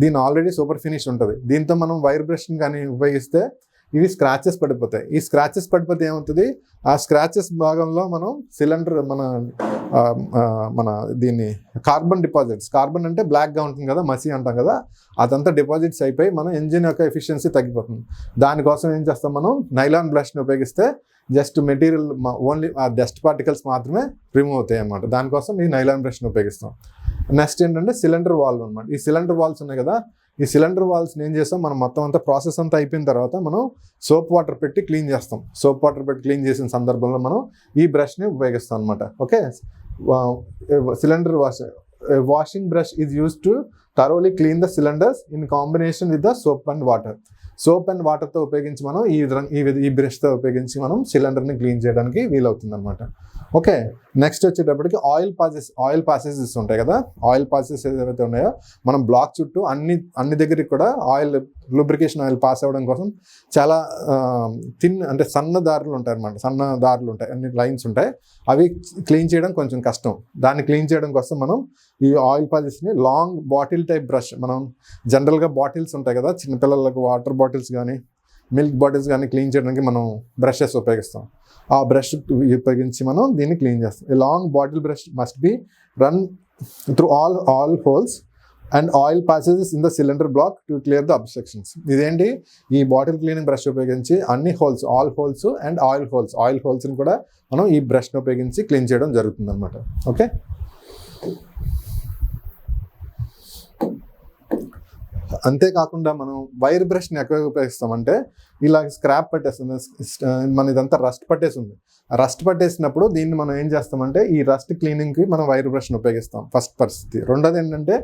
దీని ఆల్రెడీ సూపర్ ఫినిష్ ఉంటుంది. దీంతో మనం వైర్ బ్రష్ని కానీ ఉపయోగిస్తే ఇవి స్క్రాచెస్ పడిపోతాయి. ఈ స్క్రాచెస్ పడిపోతే ఏమవుతుంది, ఆ స్క్రాచెస్ భాగంలో మనం సిలిండర్ మన దీన్ని కార్బన్ డిపాజిట్స్, కార్బన్ అంటే బ్లాక్గా ఉంటుంది కదా, మసి అంటాం కదా, అదంతా డిపాజిట్స్ అయిపోయి మన ఇంజిన్ యొక్క ఎఫిషియన్సీ తగ్గిపోతుంది. దానికోసం ఏం చేస్తాం, మనం నైలాన్ బ్రష్ని ఉపయోగిస్తే జస్ట్ మెటీరియల్ ఓన్లీ ఆ డస్ట్ పార్టికల్స్ మాత్రమే రిమూవ్ అవుతాయి అన్నమాట. దానికోసం ఈ నైలాన్ బ్రష్ని ఉపయోగిస్తాం. నెక్స్ట్ ఏంటంటే సిలిండర్ వాల్వ్ అనమాట. ఈ సిలిండర్ వాల్వ్స్ ఉన్నాయి కదా, ఈ సిలిండర్ వాల్వ్స్ని ఏం చేస్తాం, మనం మొత్తం అంతా ప్రాసెస్ అంతా అయిపోయిన తర్వాత మనం సోప్ వాటర్ పెట్టి క్లీన్ చేస్తాం. సోప్ వాటర్ పెట్టి క్లీన్ చేసిన సందర్భంలో మనం ఈ బ్రష్ని ఉపయోగిస్తాం అనమాట. Okay, cylinder washing brush is used to thoroughly clean the cylinders in combination with the soap and water. Soap and వాటర్తో ఉపయోగించి మనం ఈ బ్రష్తో ఉపయోగించి మనం సిలిండర్ని క్లీన్ చేయడానికి వీలవుతుంది అనమాట. ఓకే, నెక్స్ట్ వచ్చేటప్పటికి ఆయిల్ పాసెసెస్ ఉంటాయి కదా, ఆయిల్ పాసెస్ ఏదైతే ఉన్నాయో మనం బ్లాక్ చుట్టూ అన్ని దగ్గరికి కూడా లూబ్రికేషన్ ఆయిల్ పాస్ అవ్వడం కోసం చాలా అంటే సన్న దారులు ఉంటాయి అనమాట. సన్న దారులు ఉంటాయి, అన్ని లైన్స్ ఉంటాయి, అవి క్లీన్ చేయడం కొంచెం కష్టం. దాన్ని క్లీన్ చేయడం కోసం మనం ఈ ఆయిల్ పాసెస్ని లాంగ్ బాటిల్ టైప్ బ్రష్, మనం జనరల్గా బాటిల్స్ ఉంటాయి కదా, చిన్నపిల్లలకు వాటర్ బాటిల్స్ కానీ మిల్క్ బాటిల్స్ కానీ క్లీన్ చేయడానికి మనం బ్రషెస్ ఉపయోగిస్తాం. ఆ బ్రష్ ఉపయోగించి మనం దీన్ని క్లీన్ చేస్తాం. ఈ long bottle brush must be run through all holes and oil passes in the cylinder block to clear the obstructions. ఇదేంటి, ఈ బాటిల్ క్లీనింగ్ బ్రష్ ఉపయోగించి అన్ని హోల్స్, ఆల్ హోల్స్ అండ్ ఆయిల్ హోల్స్ని కూడా మనం ఈ బ్రష్ని ఉపయోగించి క్లీన్ చేయడం జరుగుతుంది అనమాట. ఓకే, అంతేకాకుండా మనం వైర్ బ్రష్ని ఎక్కడ ఉపయోగిస్తామంటే, ఇలా స్క్రాప్ పట్టేస్తుంది, మన ఇదంతా రస్ట్ పట్టేసింది. రస్ట్ పట్టేసినప్పుడు దీన్ని మనం ఏం చేస్తామంటే ఈ రస్ట్ క్లీనింగ్కి మనం వైర్ బ్రష్ని ఉపయోగిస్తాం, ఫస్ట్ పరిస్థితి. రెండోది ఏంటంటే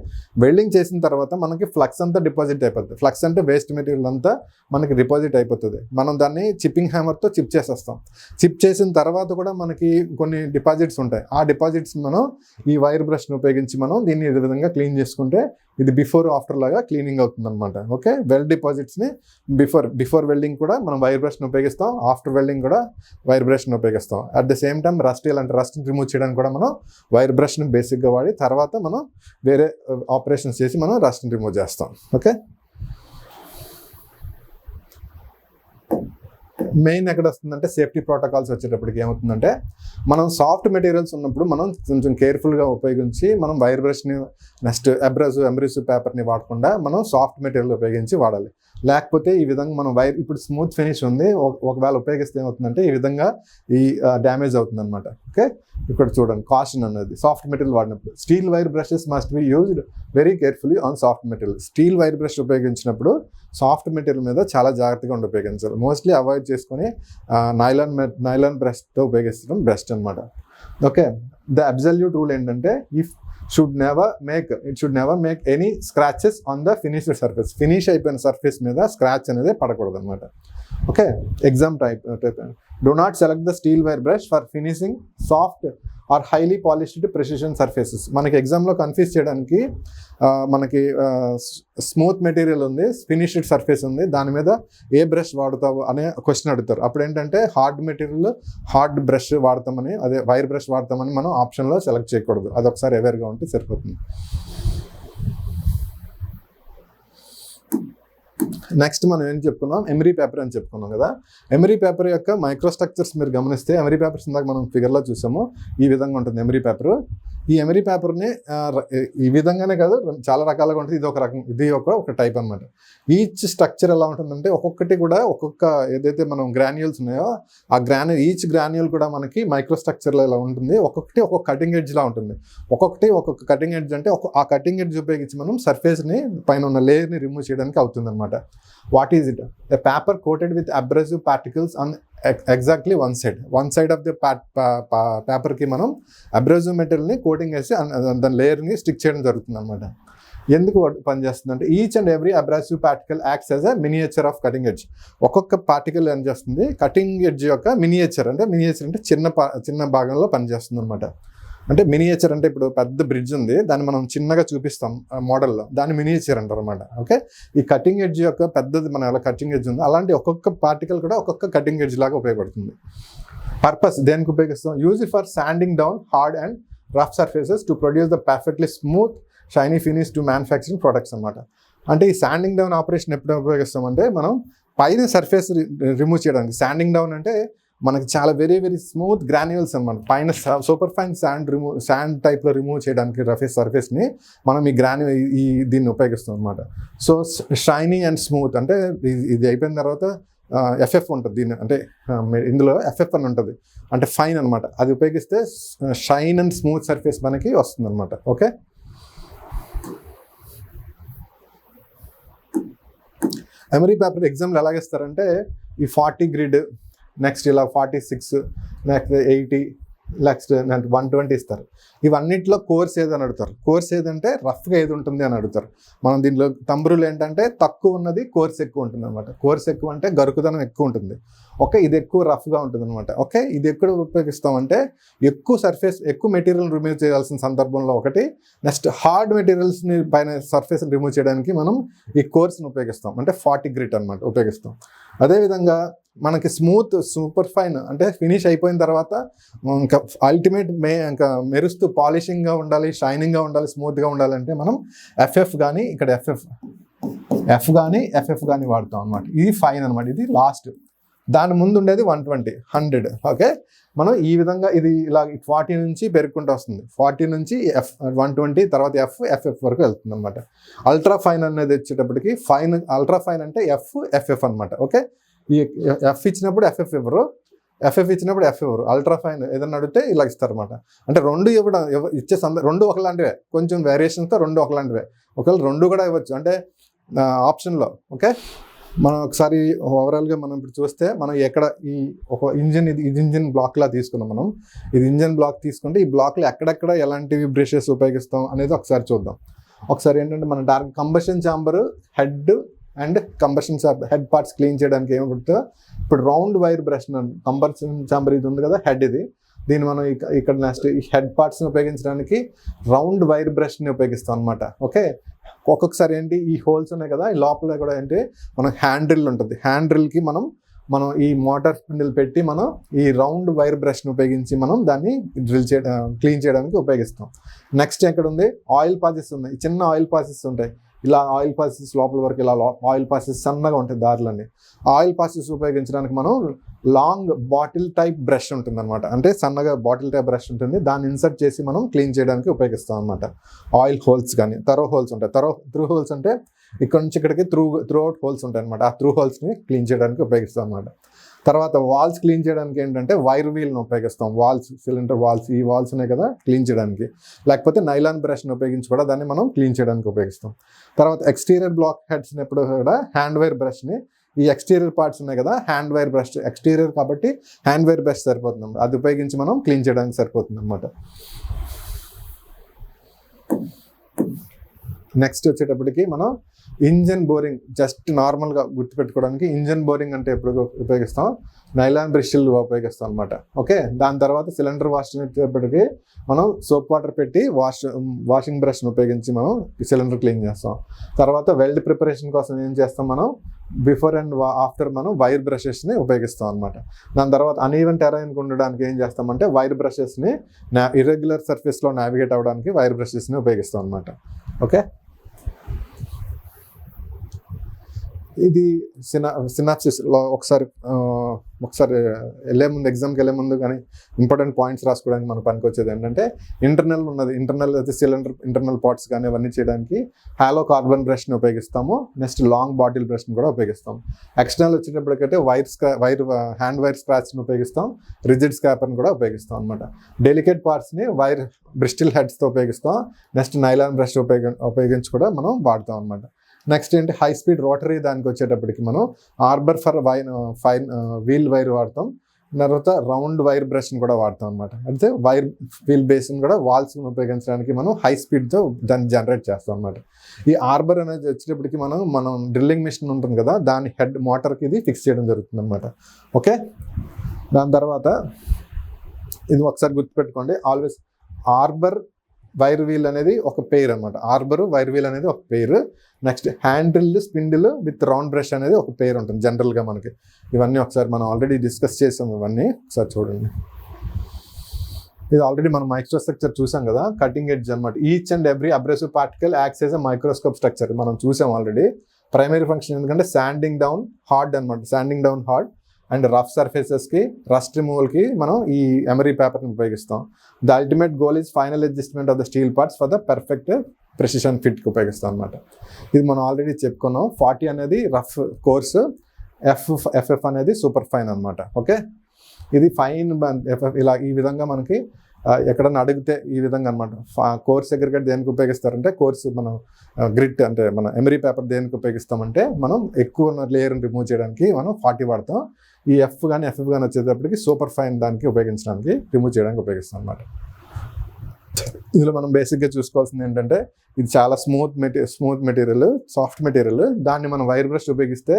వెల్డింగ్ చేసిన తర్వాత మనకి ఫ్లక్స్ అంతా డిపాజిట్ అయిపోతుంది. ఫ్లక్స్ అంటే వేస్ట్ మెటీరియల్ అంతా మనకి డిపాజిట్ అయిపోతుంది. మనం దాన్ని చిప్పింగ్ హ్యామర్తో చిప్ చేసేస్తాం. చిప్ చేసిన తర్వాత కూడా మనకి కొన్ని డిపాజిట్స్ ఉంటాయి. ఆ డిపాజిట్స్ మనం ఈ వైర్ బ్రష్ని ఉపయోగించి మనం దీన్ని ఈ విధంగా క్లీన్ చేసుకుంటే ఇది బిఫోర్ ఆఫ్టర్ లాగా క్లీనింగ్ అవుతుంది అనమాట. ఓకే, వెల్డ్ డిపాజిట్స్ని బిఫోర్ వెల్డింగ్ కూడా మనం వైర్ బ్రష్ని ఉపయోగిస్తాం, ఆఫ్టర్ వెల్డింగ్ కూడా వైర్ బ్రష్ని ఉపయోగిస్తాం. అట్ ద సేమ్ టైం ఇలాంటి రస్ట్ని రిమూవ్ చేయడానికి కూడా మనం వైర్ బ్రష్ని బేసిక్గా వాడి తర్వాత మనం వేరే ఆపరేషన్స్ చేసి మనం రస్ట్ని రిమూవ్ చేస్తాం. ఓకే, మెయిన్ ఎక్కడ వస్తుందంటే సేఫ్టీ ప్రోటోకాల్స్ వచ్చేటప్పటికి ఏమవుతుందంటే, మనం సాఫ్ట్ మెటీరియల్స్ ఉన్నప్పుడు మనం కొంచెం కేర్ఫుల్గా ఉపయోగించి మనం వైర్ బ్రష్ని నెక్స్ట్ అబ్రెసివ్ పేపర్ని వాడకుండా మనం సాఫ్ట్ మెటీరియల్ ఉపయోగించి వాడాలి. లేకపోతే ఈ విధంగా మనం ఇప్పుడు స్మూత్ ఫినిష్ ఉంది, ఒకవేళ ఉపయోగిస్తే ఏమవుతుందంటే ఈ విధంగా డ్యామేజ్ అవుతుంది అనమాట. ఓకే, ఇక్కడ చూడండి కాషన్ అనేది సాఫ్ట్ మెటీరియల్ వాడినప్పుడు. Steel wire brushes must be used very carefully on soft material. Steel wire brush ఉపయోగించినప్పుడు సాఫ్ట్ మెటీరియల్ మీద చాలా జాగ్రత్తగా ఉపయోగించాలి. మోస్ట్లీ అవాయిడ్ చేసుకొని నైలాన్ బ్రష్తో ఉపయోగించడం బెస్ట్ అనమాట. ఓకే, ద అబ్సల్యూట్ రూల్ ఏంటంటే it should never make any scratches on the finished surface. Finish అయిపోయిన సర్ఫేస్ మీద స్క్రాచ్ అనేది పడకూడదు అనమాట. Okay, exam type do not select the steel wire brush for finishing soft or highly polished precision surfaces. మనకి ఎగ్జామ్లో confuse చేయడానికి మనకి smooth material ఉంది, ఫినిష్డ్ సర్ఫేస్ ఉంది, దాని మీద ఏ బ్రష్ వాడతావు అనే క్వశ్చన్ అడుగుతారు. అప్పుడు ఏంటంటే హార్డ్ బ్రష్ వాడతామని, అదే వైర్ బ్రష్ వాడతామని మనం ఆప్షన్లో సెలెక్ట్ చేయకూడదు. అదొకసారి అవేర్గా ఉంటే సరిపోతుంది. నెక్స్ట్ మనం ఏం చెప్పుకున్నాం, ఎమరీ పేపర్ అని చెప్పుకున్నాం కదా. ఎమరీ పేపర్ యొక్క మైక్రోస్ట్రక్చర్స్ మీరు గమనిస్తే, ఎమరీ పేపర్స్ ఇందాక మనం ఫిగర్లో చూసాము, ఈ విధంగా ఉంటుంది ఎమరీ పేపర్. ఈ ఎమరీ పేపర్ని ఈ విధంగానే కాదు, చాలా రకాలుగా ఉంటుంది. ఇది ఒక టైప్ అనమాట. ఈచ్ స్ట్రక్చర్ ఎలా ఉంటుందంటే ఒక్కొక్కటి కూడా ఏదైతే మనం గ్రాన్యూల్స్ ఉన్నాయో ఆ ఈచ్ గ్రాన్యూల్ కూడా మనకి మైక్రోస్ట్రక్చర్లో ఇలా ఉంటుంది. ఒక్కొక్కటి ఒక్కొక్క కటింగ్ ఎడ్జ్లా ఉంటుంది. ఒక్కొక్క కటింగ్ ఎడ్జ్ అంటే ఆ కటింగ్ ఎడ్జ్ ఉపయోగించి మనం సర్ఫేస్ని పైన ఉన్న లేయర్ని రిమూవ్ చేయడానికి అవుతుంది అనమాట. What is it? A paper coated with abrasive particles on exactly one side of the పేపర్కి మనం అబ్రెసివ్ మెటీరియల్ని కోటింగ్ వేసి దాని లేయర్ని స్టిక్ చేయడం జరుగుతుంది అనమాట. ఎందుకు పనిచేస్తుంది అంటే each and every abrasive particle acts as a miniature of cutting edge. ఒక్కొక్క పార్టికల్ ఏం చేస్తుంది, కటింగ్ ఎడ్జ్ యొక్క మినియేచర్ అంటే చిన్న భాగంలో పనిచేస్తుంది అనమాట. అంటే మినియేచర్ అంటే ఇప్పుడు పెద్ద బ్రిడ్జ్ ఉంది, దాన్ని మనం చిన్నగా చూపిస్తాం మోడల్లో, దాన్ని మినియేచర్ అంటారు అనమాట. ఓకే, ఈ కటింగ్ ఎడ్జ్ యొక్క పెద్దది మన ఎలా కటింగ్ ఎడ్జ్ ఉంది, అలాంటి ఒక్కొక్క పార్టికల్ కూడా ఒక్కొక్క కటింగ్ ఎడ్జ్ లాగా ఉపయోగపడుతుంది. పర్పస్ దేనికి ఉపయోగిస్తాం, use it for sanding down hard and rough surfaces to produce the perfectly smooth shiny finish to manufacturing products అనమాట. అంటే ఈ శాండింగ్ డౌన్ ఆపరేషన్ ఎప్పుడు ఉపయోగిస్తామంటే మనం పైన సర్ఫేస్ రిమూవ్ చేయడానికి. శాండింగ్ డౌన్ అంటే మనకి చాలా వెరీ వెరీ స్మూత్ గ్రాన్యూల్స్ అనమాట, పైన సూపర్ ఫైన్ శాండ్ టైప్లో రిమూవ్ చేయడానికి రఫేస్ సర్ఫేస్ని మనం ఈ దీన్ని ఉపయోగిస్తాం అనమాట. సో షైనీ అండ్ స్మూత్ అంటే ఇది అయిపోయిన తర్వాత ఎఫ్ఎఫ్ ఉంటుంది దీన్ని, అంటే ఇందులో ఎఫ్ఎఫ్ అని ఉంటుంది, అంటే ఫైన్ అనమాట. అది ఉపయోగిస్తే షైన్ అండ్ స్మూత్ సర్ఫేస్ మనకి వస్తుంది అనమాట. ఓకే, ఎమరీ పేపర్ ఎగ్జామ్లు ఎలాగిస్తారంటే ఈ 40 గ్రిడ్, నెక్స్ట్ ఇలా 46, నెక్స్ట్ 80, నెక్స్ట్ 120 ఇస్తారు. ఇవన్నిట్లో కోర్స్ ఏదని అడుగుతారు. కోర్స్ ఏదంటే రఫ్గా ఏది ఉంటుంది అని అడుగుతారు. మనం దీంట్లో తంబ్రులు ఏంటంటే తక్కువ ఉన్నది కోర్స్ ఎక్కువ ఉంటుంది అనమాట. కోర్స్ ఎక్కువ అంటే గరుకుదనం ఎక్కువ ఉంటుంది. ఓకే, ఇది ఎక్కువ రఫ్గా ఉంటుంది అనమాట. ఓకే, ఇది ఎక్కడ ఉపయోగిస్తామంటే ఎక్కువ మెటీరియల్ రిమూవ్ చేయాల్సిన సందర్భంలో ఒకటి, నెక్స్ట్ హార్డ్ మెటీరియల్స్ని పైన సర్ఫేస్ రిమూవ్ చేయడానికి మనం ఈ కోర్స్ని ఉపయోగిస్తాం, అంటే 40 గ్రిట్ అనమాట ఉపయోగిస్తాం. అదేవిధంగా మనకి స్మూత్ సూపర్ ఫైన్ అంటే ఫినిష్ అయిపోయిన తర్వాత ఇంకా అల్టిమేట్ ఇంకా మెరుస్తూ పాలిషింగ్గా ఉండాలి, షైనింగ్గా ఉండాలి, స్మూత్గా ఉండాలంటే మనం ఎఫ్ఎఫ్ కానీ ఇక్కడ ఎఫ్ఎఫ్ కానీ వాడతాం అనమాట. ఇది ఫైన్ అనమాట, ఇది లాస్ట్. దాని ముందు ఉండేది 120, 100. ఓకే, మనం ఈ విధంగా ఇది ఇలా 40 నుంచి పెరుగుకుంటూ వస్తుంది. 40 నుంచి 120, తర్వాత ఎఫ్ఎఫ్ వరకు వెళ్తుంది అనమాట. అల్ట్రా ఫైన్ అనేది వచ్చేటప్పటికి అల్ట్రా ఫైన్ అంటే ఎఫ్ఎఫ్ అనమాట. ఓకే, ఈ ఎఫ్ ఇచ్చినప్పుడు ఎఫ్ఎఫ్ ఇవ్వరు, ఎఫ్ఎఫ్ ఇచ్చినప్పుడు ఎఫ్ ఇవ్వరు. అల్ట్రా ఫైన్ ఏదన్నా అడిగితే ఇలా ఇస్తారనమాట. అంటే రెండు ఇచ్చే రెండు ఒకలాంటివే, కొంచెం వేరియేషన్తో రెండు ఒకలాంటివే. ఒకవేళ రెండు కూడా ఇవ్వచ్చు అంటే ఆప్షన్లో. ఓకే, మనం ఒకసారి ఓవరాల్గా మనం ఇప్పుడు చూస్తే మనం ఎక్కడ ఈ ఒక ఇది ఇంజిన్ బ్లాక్లా తీసుకున్నాం మనం. ఇది ఇంజిన్ బ్లాక్ తీసుకుంటే ఈ బ్లాక్లో ఎక్కడెక్కడ ఎలాంటివి బ్రషెస్ ఉపయోగిస్తాం అనేది ఒకసారి చూద్దాం. ఒకసారి ఏంటంటే మన direct combustion chamber head and head parts clean చేయడానికి ఏమిటో ఇప్పుడు round wire brush combustion chamber ఇది ఉంది కదా, హెడ్ ఇది. దీన్ని మనం ఇక్కడ నెక్స్ట్ ఈ హెడ్ పార్ట్స్ని ఉపయోగించడానికి రౌండ్ వైర్ బ్రష్ని ఉపయోగిస్తాం అనమాట. ఓకే, ఒక్కొక్కసారి ఏంటి ఈ హోల్స్ ఉన్నాయి కదా, ఈ లోపల కూడా ఏంటి మనం హ్యాండ్ డ్రిల్ ఉంటుంది. హ్యాండ్ డ్రిల్కి మనం ఈ మోటార్ స్పిండిల్ పెట్టి మనం ఈ రౌండ్ వైర్ బ్రష్ని ఉపయోగించి మనం దాన్ని క్లీన్ చేయడానికి ఉపయోగిస్తాం. నెక్స్ట్ ఎక్కడ ఉంది, ఆయిల్ పాసెస్ ఉన్నాయి. చిన్న ఆయిల్ పాసెస్ ఉంటాయి, ఇలా ఆయిల్ పాసెస్ లోపల వరకు ఇలా ఆయిల్ పాసెస్ సన్నగా ఉంటాయి దారులన్నీ. ఆయిల్ పాసెస్ ఉపయోగించడానికి మనం లాంగ్ బాటిల్ టైప్ బ్రష్ ఉంటుంది అనమాట, అంటే సన్నగా బాటిల్ టైప్ బ్రష్ ఉంటుంది, దాన్ని ఇన్సర్ట్ చేసి మనం క్లీన్ చేయడానికి ఉపయోగిస్తాం అనమాట. ఆయిల్ హోల్స్ కానీ త్రూ హోల్స్ ఉంటాయి. త్రూ హోల్స్ అంటే ఇక్కడ నుంచి ఇక్కడికి త్రూ అవుట్ హోల్స్ ఉంటాయి అనమాట. ఆ త్రూ హోల్స్ని క్లీన్ చేయడానికి ఉపయోగిస్తాం అనమాట. తర్వాత వాల్స్ క్లీన్ చేయడానికి ఏంటంటే వైర్ వీల్ని ఉపయోగిస్తాం. సిలిండర్ వాల్స్, ఈ వాల్స్ ఉన్నాయి కదా క్లీన్ చేయడానికి. లేకపోతే నైలాన్ బ్రష్ని ఉపయోగించి కూడా దాన్ని మనం క్లీన్ చేయడానికి ఉపయోగిస్తాం. తర్వాత ఎక్స్టీరియర్ బ్లాక్ హెడ్స్ని ఎప్పుడు కూడా హ్యాండ్ వైర్ బ్రష్ని, ఈ ఎక్స్టీరియర్ పార్ట్స్ ఉన్నాయి కదా హ్యాండ్ వైర్ బ్రష్, ఎక్స్టీరియర్ కాబట్టి హ్యాండ్ వైర్ బ్రష్ సరిపోతుంది, అది ఉపయోగించి మనం క్లీన్ చేయడానికి సరిపోతుంది అనమాట. నెక్స్ట్ వచ్చేటప్పటికి మనం ఇంజన్ బోరింగ్, జస్ట్ నార్మల్గా గుర్తుపెట్టుకోవడానికి ఇంజన్ బోరింగ్ అంటే ఎప్పుడు ఉపయోగిస్తాం, నైలాన్ బ్రష్లు ఉపయోగిస్తాం అనమాట. ఓకే, దాని తర్వాత సిలిండర్ వాష్ వచ్చేటప్పటికి మనం సోప్ వాటర్ పెట్టి వాషింగ్ బ్రష్ని ఉపయోగించి మనం సిలిండర్ క్లీన్ చేస్తాం. తర్వాత వెల్డ్ ప్రిపరేషన్ కోసం ఏం చేస్తాం, మనం బిఫోర్ అండ్ ఆఫ్టర్ మనం వైర్ బ్రషెస్ని ఉపయోగిస్తాం అనమాట. దాని తర్వాత అన్ఈవెన్ టెరైన్ ఉండడానికి ఏం చేస్తామంటే వైర్ బ్రషెస్ని ఇర్రెగ్యులర్ సర్ఫేస్లో నావిగేట్ అవ్వడానికి వైర్ బ్రషెస్ని ఉపయోగిస్తాం అనమాట. ఓకే, ఇది సినాప్సిస్లో ఒకసారి ఎగ్జామ్కి వెళ్ళే ముందు కానీ ఇంపార్టెంట్ పాయింట్స్ రాసుకోవడానికి మనకు పనికొచ్చేది ఏంటంటే ఇంటర్నల్ అయితే సిలిండర్ ఇంటర్నల్ పార్ట్స్ కానీ అవన్నీ చేయడానికి హాలో కార్బన్ బ్రష్ని ఉపయోగిస్తాము. నెక్స్ట్ లాంగ్ బాటిల్ బ్రష్ని కూడా ఉపయోగిస్తాం. ఎక్స్టర్నల్ వచ్చేటప్పటికైతే హ్యాండ్ వైర్ స్క్రాచ్ని ఉపయోగిస్తాం, రిజిడ్ స్క్రాపర్ని కూడా ఉపయోగిస్తాం అనమాట. డెలికేట్ పార్ట్స్ని వైర్ బ్రిస్టిల్ హెడ్స్తో ఉపయోగిస్తాం. నెక్స్ట్ నైలాన్ బ్రష్ ఉపయోగించి కూడా మనం వాడతాం అనమాట. నెక్స్ట్ ఏంటి హై స్పీడ్ రోటరీ, దానికి వచ్చేటప్పటికి మనం ఆర్బర్ ఫర్ వీల్ వైర్ వాడతాం. తర్వాత రౌండ్ వైర్ బ్రష్ని కూడా వాడతాం అనమాట. అంటే వైర్ వీల్ బేస్ని కూడా వాల్స్ని ఉపయోగించడానికి మనం హై స్పీడ్తో దాన్ని జనరేట్ చేస్తాం అనమాట. ఈ ఆర్బర్ అనేది వచ్చేటప్పటికి మనం డ్రిల్లింగ్ మిషన్ ఉంటుంది కదా, దాని హెడ్ మోటార్కి ఇది ఫిక్స్ చేయడం జరుగుతుంది అనమాట. ఓకే, దాని తర్వాత ఇది ఒకసారి గుర్తుపెట్టుకోండి, ఆల్వేస్ ఆర్బర్ వైర్ వీల్ అనేది ఒక పెయిర్ అనమాట. ఆర్బర్ వైర్ వీల్ అనేది ఒక pair. Next handle spindle with round brush అనేది ఒక పెయిర్ ఉంటుంది జనరల్గా మనకి. ఇవన్నీ ఒకసారి మనం ఆల్రెడీ డిస్కస్ చేసాం, ఇవన్నీ ఒకసారి చూడండి. ఇది ఆల్రెడీ మనం మైక్రో స్ట్రక్చర్ చూసాం కదా, కటింగ్ ఎడ్జ్ అనమాట. Each and every abrasive particle acts as a microscope structure మనం చూసాం ఆల్రెడీ. ప్రైమరీ ఫంక్షన్ ఎందుకంటే శాండింగ్ డౌన్ హార్డ్ అనమాట. Sanding down hard and rough సర్ఫేసెస్కి, రస్ట్ రిమూవల్కి మనం ఈ ఎమరీ పేపర్ని ఉపయోగిస్తాం. The ultimate goal is final adjustment of the steel parts for the perfect precision ఫిట్కి ఉపయోగిస్తాం అనమాట. ఇది మనం ఆల్రెడీ చెప్పుకున్నాం. 40 అనేది రఫ్ కోర్సు, ఎఫ్ఎఫ్ అనేది సూపర్ ఫైన్ అనమాట. ఓకే, ఇది ఫైన్ ఎఫ్ఎఫ్ ఇలా ఈ విధంగా మనకి ఎక్కడన్నా అడిగితే ఈ విధంగా అనమాట. కోర్స్ అగ్రిగేట్ దేనికి ఉపయోగిస్తారంటే, కోర్స్ మనం గ్రిట్ అంటే మన ఎమరీ పేపర్ దేనికి ఉపయోగిస్తామంటే, మనం ఎక్కువ లేయర్ని రిమూవ్ చేయడానికి మనం 40 వాడతాం. ఈ ఎఫ్ కానీ ఎఫ్ఎఫ్ కానీ వచ్చేటప్పటికి సూపర్ ఫైన్ దానికి ఉపయోగించడానికి, రిమూవ్ చేయడానికి ఉపయోగిస్తాం అనమాట. ఇందులో మనం బేసిక్గా చూసుకోవాల్సింది ఏంటంటే, ఇది చాలా స్మూత్ మెటీరియల్, సాఫ్ట్ మెటీరియల్. దాన్ని మనం వైర్ బ్రష్ ఉపయోగిస్తే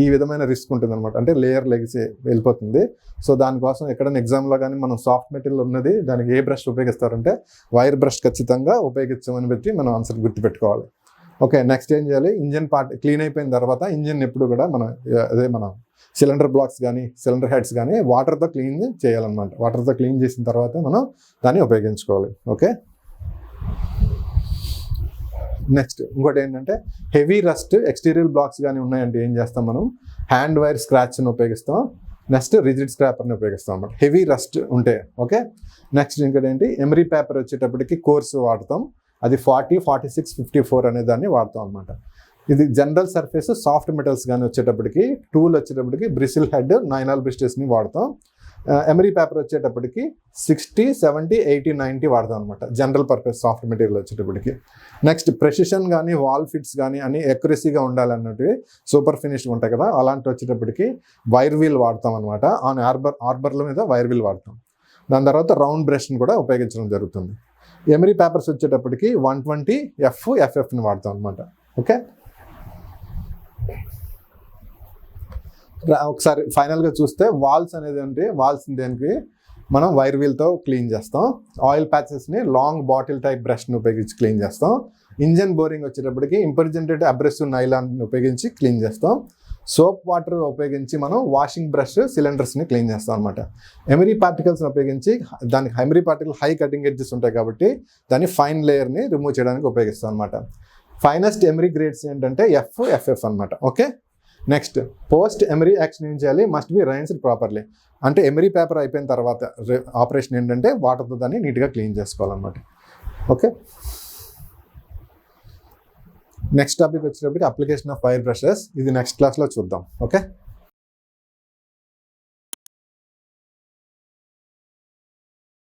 ఈ విధమైన రిస్క్ ఉంటుంది అనమాట. అంటే లేయర్ లెగిసి వెళ్ళిపోతుంది. సో దానికోసం ఎక్కడైనా ఎగ్జామ్లో కానీ మనం సాఫ్ట్ మెటీరియల్ ఉన్నది దానికి ఏ బ్రష్ ఉపయోగిస్తారంటే వైర్ బ్రష్ ఖచ్చితంగా ఉపయోగించమని పెట్టి మనం ఆన్సర్ గుర్తుపెట్టుకోవాలి. ఓకే, నెక్స్ట్ ఏం చేయాలి, ఇంజన్ పార్ట్ క్లీన్ అయిపోయిన తర్వాత ఇంజన్ ఎప్పుడు కూడా మనం సిలిండర్ బ్లాక్స్ కానీ సిలిండర్ హెడ్స్ కానీ వాటర్తో క్లీన్ చేయాలన్నమాట. వాటర్తో క్లీన్ చేసిన తర్వాత మనం దాన్ని ఉపయోగించుకోవాలి. ఓకే, నెక్స్ట్ ఇంకోటి ఏంటంటే, హెవీ రస్ట్ ఎక్స్టీరియర్ బ్లాక్స్ కానీ ఉన్నాయంటే ఏం చేస్తాం, మనం హ్యాండ్ వైర్ స్క్రాచ్ని ఉపయోగిస్తాం. నెక్స్ట్ రిజిడ్ స్క్రాపర్ని ఉపయోగిస్తాం అన్నమాట, హెవీ రస్ట్ ఉంటే. ఓకే, నెక్స్ట్ ఇంకోటి ఏంటి, ఎమరీ పేపర్ వచ్చేటప్పటికి కోర్సు వాడతాం. అది 40, 46, 54 అనే దాన్ని వాడతాం అనమాట. ఇది జనరల్ సర్ఫేస్ సాఫ్ట్ మెటల్స్ కానీ వచ్చేటప్పటికి, టూల్ వచ్చేటప్పటికి బ్రిసిల్ హెడ్ నైనాల్ బ్రిస్టెస్ని వాడతాం. ఎమరీ పేపర్ వచ్చేటప్పటికి 60, 70, 80, 90 వాడతాం అనమాట, జనరల్ పర్పస్ సాఫ్ట్ మెటీరియల్ వచ్చేటప్పటికి. నెక్స్ట్ ప్రెసిషన్ కానీ వాల్ ఫిట్స్ కానీ అన్ని ఎక్యురసీగా ఉండాలన్నట్టు సూపర్ ఫినిష్గా ఉంటాయి కదా, అలాంటి వచ్చేటప్పటికి వైర్ వీల్ వాడతాం అనమాట. ఆన్ ఆర్బర్ల మీద వైర్ వీల్ వాడతాం. దాని తర్వాత రౌండ్ బ్రష్ని కూడా ఉపయోగించడం జరుగుతుంది. ఎమరీ పేపర్స్ వచ్చేటప్పటికి 120 ఎఫ్ఎఫ్ని వాడతాం అనమాట. ఓకే, ఒకసారి ఫైనల్గా చూస్తే వాల్స్ అనేది అంటే, వాల్స్ దేనికి మనం వైర్ వీల్తో క్లీన్ చేస్తాం. ఆయిల్ ప్యాచెస్ని లాంగ్ బాటిల్ టైప్ బ్రష్ని ఉపయోగించి క్లీన్ చేస్తాం. ఇంజన్ బోరింగ్ వచ్చేటప్పటికి ఇంప్రెజెంటెడ్ అబ్రెసివ్ నైలాన్ని ఉపయోగించి క్లీన్ చేస్తాం. సోప్ వాటర్ ఉపయోగించి మనం వాషింగ్ బ్రష్ సిలిండర్స్ని క్లీన్ చేస్తాం అనమాట. ఎమరీ పార్టికల్స్ని ఉపయోగించి, దానికి Emory particle high cutting edges ఉంటాయి కాబట్టి దాన్ని ఫైన్ లేయర్ని రిమూవ్ చేయడానికి ఉపయోగిస్తాం అనమాట. ఫైనెస్ట్ ఎమరీ గ్రేడ్స్ ఏంటంటే ఎఫ్ఎఫ్ అనమాట. Okay, next post Emory action ఏం చేయాలి, మస్ట్ బి రైన్స్డ్ ప్రాపర్లీ. అంటే ఎమరీ పేపర్ అయిపోయిన తర్వాత ఆపరేషన్ ఏంటంటే వాటర్తో దాన్ని నీట్గా క్లీన్ చేసుకోవాలన్నమాట. ఓకే, నెక్స్ట్ టాపిక్ వచ్చేటప్పటికి అప్లికేషన్ ఆఫ్ వైర్ బ్రషెస్. ఇది నెక్స్ట్ క్లాస్లో చూద్దాం. ఓకే.